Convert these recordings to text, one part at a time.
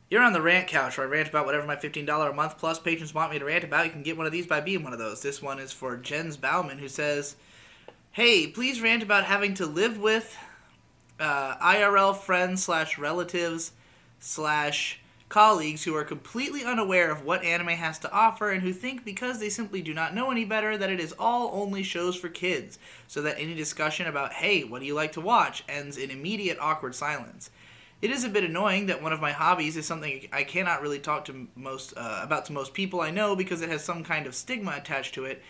You're on the rant couch where I rant about whatever my $15 a month plus patrons want me to rant about. You can get one of these by being one of those. This one is for Jens Bauman, who says, "Hey, please rant about having to live with IRL friends slash relatives slash colleagues who are completely unaware of what anime has to offer and who think because they simply do not know any better that it is all only shows for kids, so that any discussion about, hey, what do you like to watch, ends in immediate awkward silence. It is a bit annoying that one of my hobbies is something I cannot really talk to most about to most people I know because it has some kind of stigma attached to it,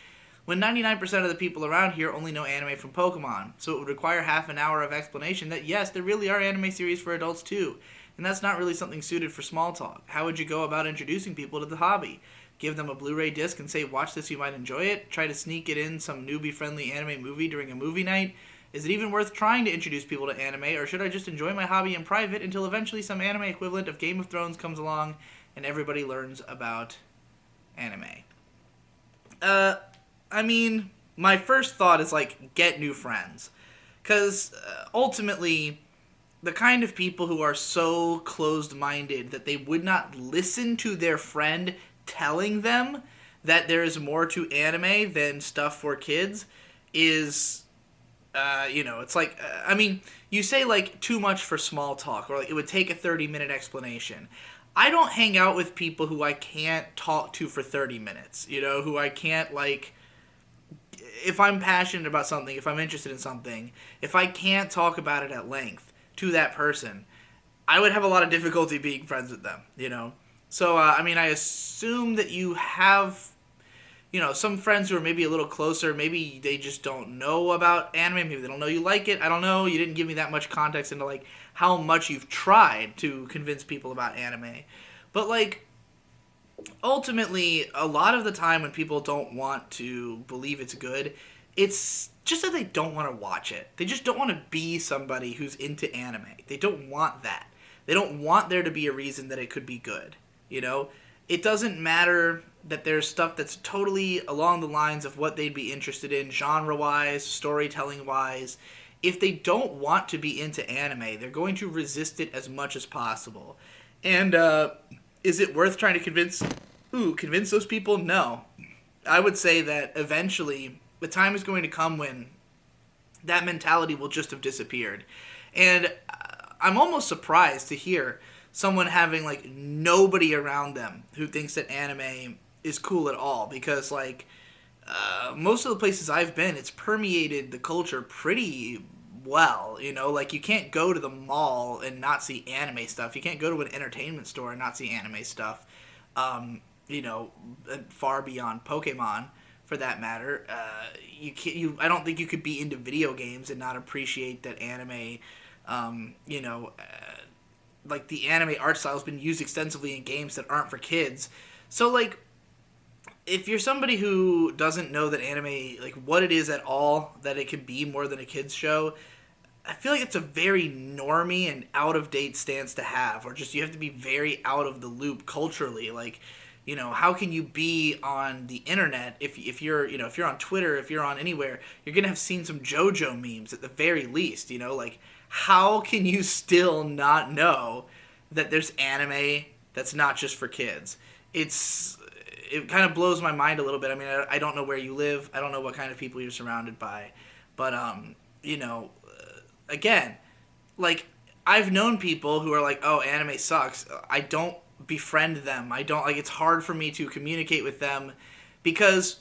when 99% of the people around here only know anime from Pokemon, so it would require half an hour of explanation that yes, there really are anime series for adults too, and that's not really something suited for small talk. How would you go about introducing people to the hobby? Give them a Blu-ray disc and say, watch this, you might enjoy it? Try to sneak it in some newbie-friendly anime movie during a movie night? Is it even worth trying to introduce people to anime, or should I just enjoy my hobby in private until eventually some anime equivalent of Game of Thrones comes along and everybody learns about anime?" Uh, I mean, my first thought is like, get new friends. Because ultimately, the kind of people who are so closed minded that they would not listen to their friend telling them that there is more to anime than stuff for kids is, it's like, I mean, you say like too much for small talk, or like it would take a 30-minute explanation. I don't hang out with people who I can't talk to for 30 minutes, who I can't like, if I'm passionate about something, if I'm interested in something, if I can't talk about it at length to that person, I would have a lot of difficulty being friends with them. So, I mean, I assume that you have, some friends who are maybe a little closer. Maybe they just don't know about anime. Maybe they don't know you like it. I don't know. You didn't give me that much context into, like, how much you've tried to convince people about anime. But, like, ultimately, a lot of the time when people don't want to believe it's good, it's just that they don't want to watch it. They just don't want to be somebody who's into anime. They don't want that. They don't want there to be a reason that it could be good. You know? It doesn't matter that there's stuff that's totally along the lines of what they'd be interested in, genre wise, storytelling wise. If they don't want to be into anime, they're going to resist it as much as possible. And is it worth trying to convince those people? No. I would say that eventually the time is going to come when that mentality will just have disappeared. And I'm almost surprised to hear someone having like nobody around them who thinks that anime is cool at all, because like most of the places I've been, it's permeated the culture pretty well. Like you can't go to the mall and not see anime stuff. You can't go to an entertainment store and not see anime stuff. Um, Far beyond Pokemon, for that matter. You can't. I don't think you could be into video games and not appreciate that anime. Um, you know, uh, like the anime art style has been used extensively in games that aren't for kids. So like, if you're somebody who doesn't know that anime, like what it is at all, that it can be more than a kids show, I feel like it's a very normie and out of date stance to have, or just you have to be very out of the loop culturally. Like, how can you be on the internet if you're if you're on Twitter, if you're on anywhere, you're gonna have seen some JoJo memes at the very least. Like how can you still not know that there's anime that's not just for kids? It kind of blows my mind a little bit. I mean, I don't know where you live. I don't know what kind of people you're surrounded by, but again, like I've known people who are like, "Oh, anime sucks." I don't befriend them. I don't like. It's hard for me to communicate with them because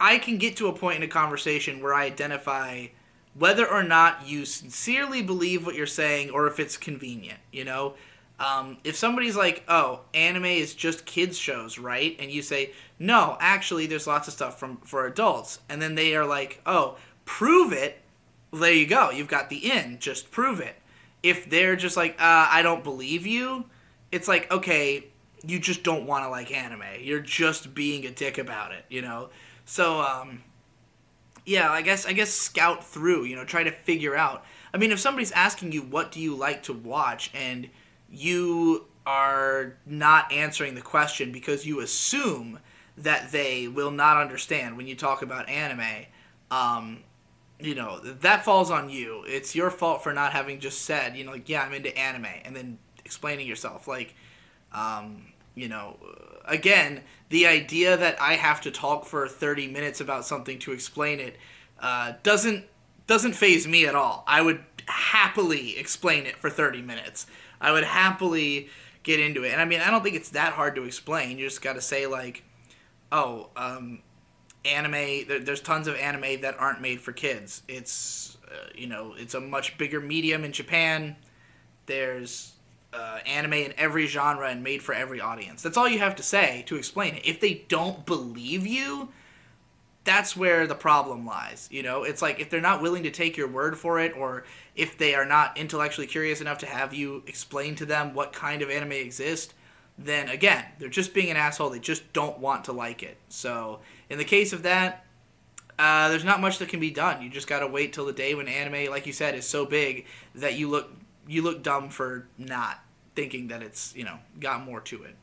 I can get to a point in a conversation where I identify whether or not you sincerely believe what you're saying or if it's convenient. If somebody's like, "Oh, anime is just kids shows, right?" and you say, "No, actually, there's lots of stuff for adults," and then they are like, "Oh, prove it." Well, there you go. You've got the in. Just prove it. If they're just like, I don't believe you, it's like, okay, you just don't want to like anime. You're just being a dick about it. So, yeah, I guess scout through. Try to figure out. I mean, if somebody's asking you what do you like to watch, and you are not answering the question because you assume that they will not understand when you talk about anime, um, that falls on you. It's your fault for not having just said, like, yeah, I'm into anime, and then explaining yourself. Like, You know, again, the idea that I have to talk for 30 minutes about something to explain it doesn't phase me at all. I would happily explain it for 30 minutes. I would happily get into it. And I mean, I don't think it's that hard to explain. You just got to say like, oh, anime. There's tons of anime that aren't made for kids. It's it's a much bigger medium in Japan. There's anime in every genre and made for every audience. That's all you have to say to explain it. If they don't believe you, that's where the problem lies. It's like if they're not willing to take your word for it, or if they are not intellectually curious enough to have you explain to them what kind of anime exists, then again, they're just being an asshole. They just don't want to like it. So in the case of that, there's not much that can be done. You just gotta wait till the day when anime, like you said, is so big that you look dumb for not thinking that it's got more to it.